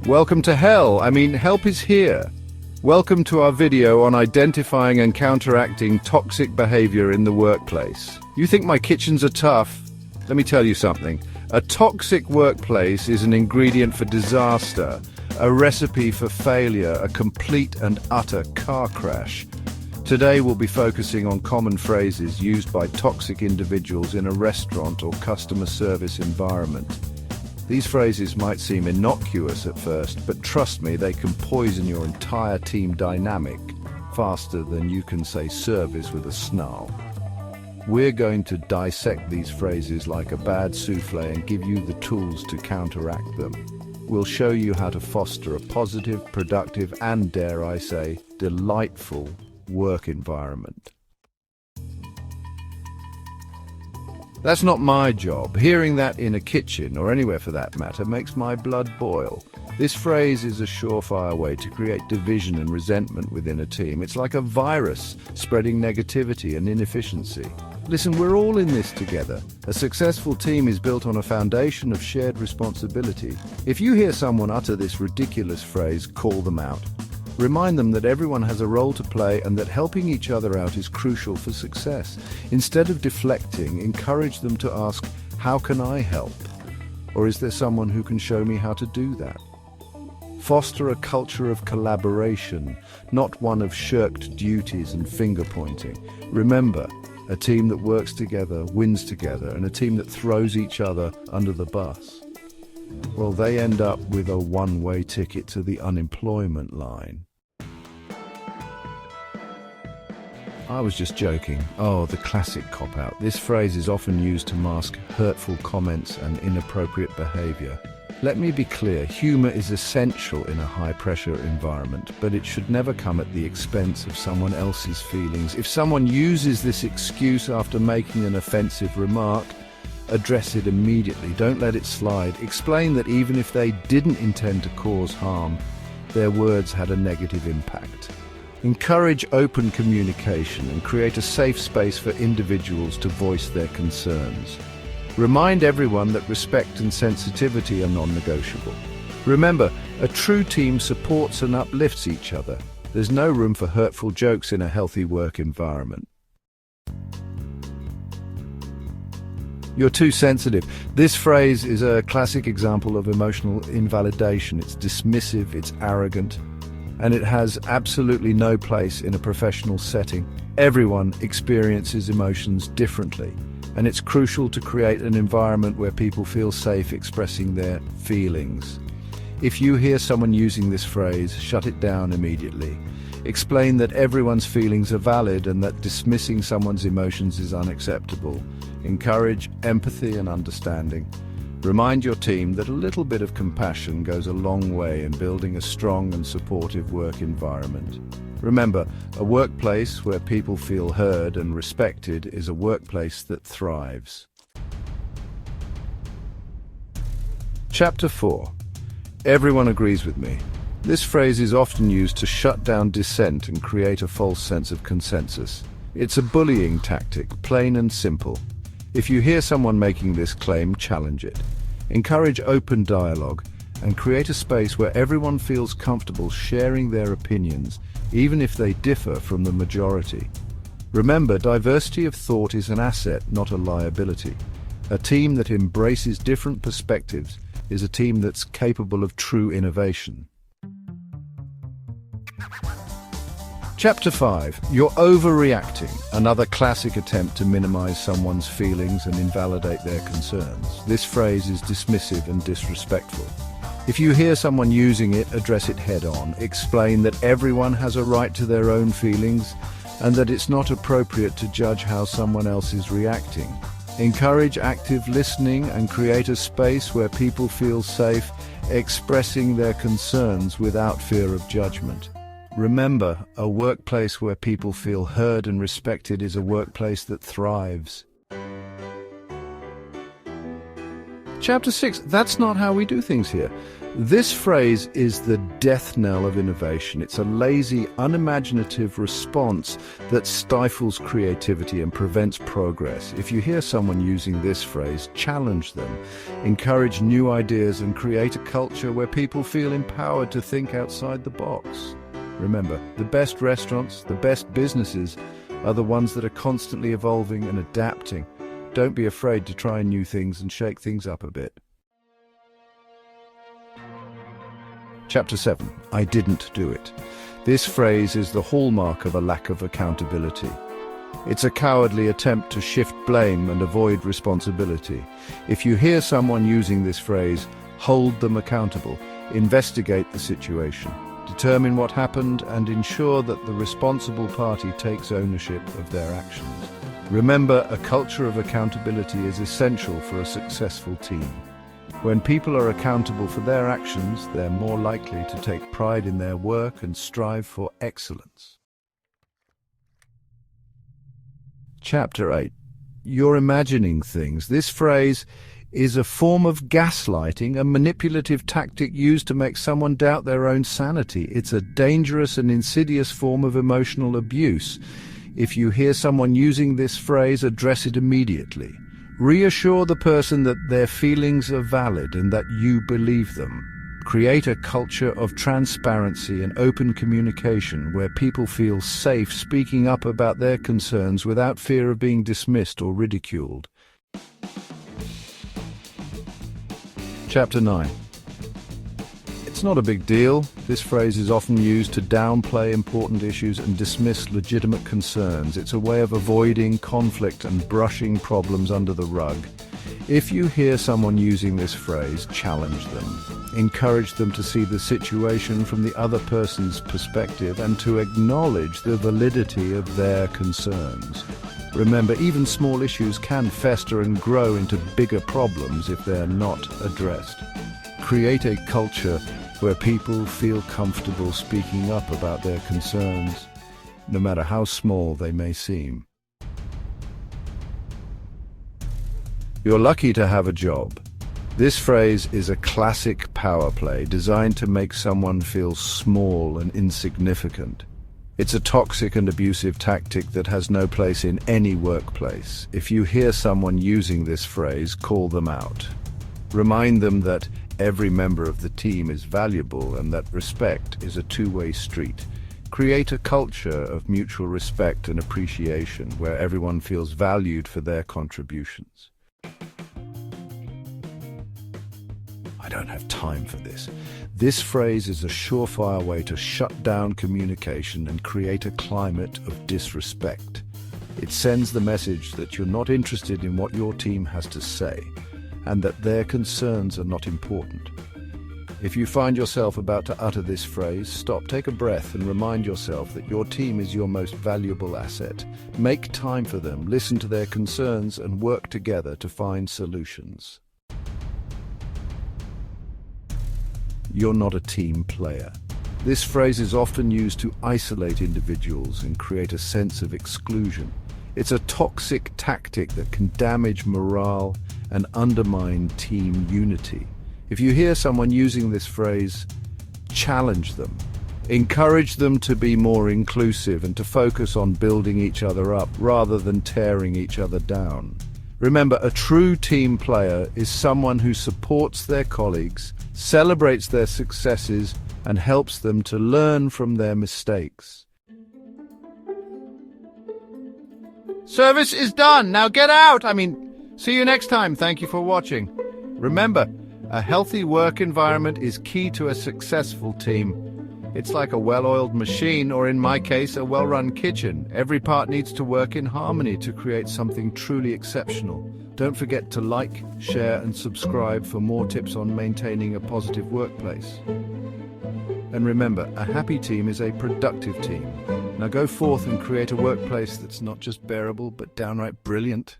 Welcome to hell. Help is here. Welcome to our video on identifying and counteracting toxic behavior in the workplace. You think my kitchens are tough? Let me tell you something. A toxic workplace is an ingredient for disaster, a recipe for failure, a complete and utter car crash. Today we'll be focusing on common phrases used by toxic individuals in a restaurant or customer service environment. These phrases might seem innocuous at first, but trust me, they can poison your entire team dynamic faster than you can say service with a snarl. We're going to dissect these phrases like a bad souffle and give you the tools to counteract them. We'll show you how to foster a positive, productive, and, dare I say, delightful work environment. That's not my job. Hearing that in a kitchen, or anywhere for that matter, makes my blood boil. This phrase is a surefire way to create division and resentment within a team. It's like a virus spreading negativity and inefficiency. Listen, we're all in this together. A successful team is built on a foundation of shared responsibility. If you hear someone utter this ridiculous phrase, call them out. Remind them that everyone has a role to play and that helping each other out is crucial for success. Instead of deflecting, encourage them to ask, how can I help? Or is there someone who can show me how to do that? Foster a culture of collaboration, not one of shirked duties and finger-pointing. Remember, a team that works together wins together, and a team that throws each other under the bus, well, they end up with a one-way ticket to the unemployment line. I was just joking. Oh, the classic cop-out. This phrase is often used to mask hurtful comments and inappropriate behavior. Let me be clear, humor is essential in a high-pressure environment, but it should never come at the expense of someone else's feelings. If someone uses this excuse after making an offensive remark, address it immediately. Don't let it slide. Explain that even if they didn't intend to cause harm, their words had a negative impact. Encourage open communication and create a safe space for individuals to voice their concerns. Remind everyone that respect and sensitivity are non-negotiable. Remember, a true team supports and uplifts each other. There's no room for hurtful jokes in a healthy work environment. You're too sensitive. This phrase is a classic example of emotional invalidation. It's dismissive, it's arrogant, and it has absolutely no place in a professional setting. Everyone experiences emotions differently, and it's crucial to create an environment where people feel safe expressing their feelings. If you hear someone using this phrase, shut it down immediately. Explain that everyone's feelings are valid and that dismissing someone's emotions is unacceptable. Encourage empathy and understanding. Remind your team that a little bit of compassion goes a long way in building a strong and supportive work environment. Remember, a workplace where people feel heard and respected is a workplace that thrives. Chapter 4. Everyone agrees with me. This phrase is often used to shut down dissent and create a false sense of consensus. It's a bullying tactic, plain and simple. If you hear someone making this claim, challenge it. Encourage open dialogue and create a space where everyone feels comfortable sharing their opinions, even if they differ from the majority. Remember, diversity of thought is an asset, not a liability. A team that embraces different perspectives is a team that's capable of true innovation. Chapter 5. You're overreacting. Another classic attempt to minimize someone's feelings and invalidate their concerns. This phrase is dismissive and disrespectful. If you hear someone using it, address it head-on. Explain that everyone has a right to their own feelings and that it's not appropriate to judge how someone else is reacting. Encourage active listening and create a space where people feel safe expressing their concerns without fear of judgment. Remember, a workplace where people feel heard and respected is a workplace that thrives. Chapter 6. That's not how we do things here. This phrase is the death knell of innovation. It's a lazy, unimaginative response that stifles creativity and prevents progress. If you hear someone using this phrase, challenge them, encourage new ideas, and create a culture where people feel empowered to think outside the box. Remember, the best restaurants, the best businesses are the ones that are constantly evolving and adapting. Don't be afraid to try new things and shake things up a bit. Chapter 7. I didn't do it. This phrase is the hallmark of a lack of accountability. It's a cowardly attempt to shift blame and avoid responsibility. If you hear someone using this phrase, hold them accountable, investigate the situation, determine what happened, and ensure that the responsible party takes ownership of their actions. Remember, a culture of accountability is essential for a successful team. When people are accountable for their actions, they're more likely to take pride in their work and strive for excellence. Chapter 8. You're imagining things. This phrase is a form of gaslighting, a manipulative tactic used to make someone doubt their own sanity. It's a dangerous and insidious form of emotional abuse. If you hear someone using this phrase, address it immediately. Reassure the person that their feelings are valid and that you believe them. Create a culture of transparency and open communication where people feel safe speaking up about their concerns without fear of being dismissed or ridiculed. Chapter 9. It's not a big deal. This phrase is often used to downplay important issues and dismiss legitimate concerns. It's a way of avoiding conflict and brushing problems under the rug. If you hear someone using this phrase, challenge them. Encourage them to see the situation from the other person's perspective and to acknowledge the validity of their concerns. Remember, even small issues can fester and grow into bigger problems if they're not addressed. Create a culture where people feel comfortable speaking up about their concerns, no matter how small they may seem. You're lucky to have a job. This phrase is a classic power play designed to make someone feel small and insignificant. It's a toxic and abusive tactic that has no place in any workplace. If you hear someone using this phrase, call them out. Remind them that every member of the team is valuable and that respect is a two-way street. Create a culture of mutual respect and appreciation where everyone feels valued for their contributions. I don't have time for this. This phrase is a surefire way to shut down communication and create a climate of disrespect. It sends the message that you're not interested in what your team has to say and that their concerns are not important. If you find yourself about to utter this phrase, stop, take a breath, and remind yourself that your team is your most valuable asset. Make time for them, listen to their concerns, and work together to find solutions. You're not a team player. This phrase is often used to isolate individuals and create a sense of exclusion. It's a toxic tactic that can damage morale and undermine team unity. If you hear someone using this phrase, challenge them. Encourage them to be more inclusive and to focus on building each other up rather than tearing each other down. Remember, a true team player is someone who supports their colleagues, celebrates their successes, and helps them to learn from their mistakes. Service is done. Now get out. See you next time. Thank you for watching. Remember, a healthy work environment is key to a successful team. It's like a well-oiled machine, or in my case, a well-run kitchen. Every part needs to work in harmony to create something truly exceptional. Don't forget to like, share, and subscribe for more tips on maintaining a positive workplace. And remember, a happy team is a productive team. Now go forth and create a workplace that's not just bearable, but downright brilliant.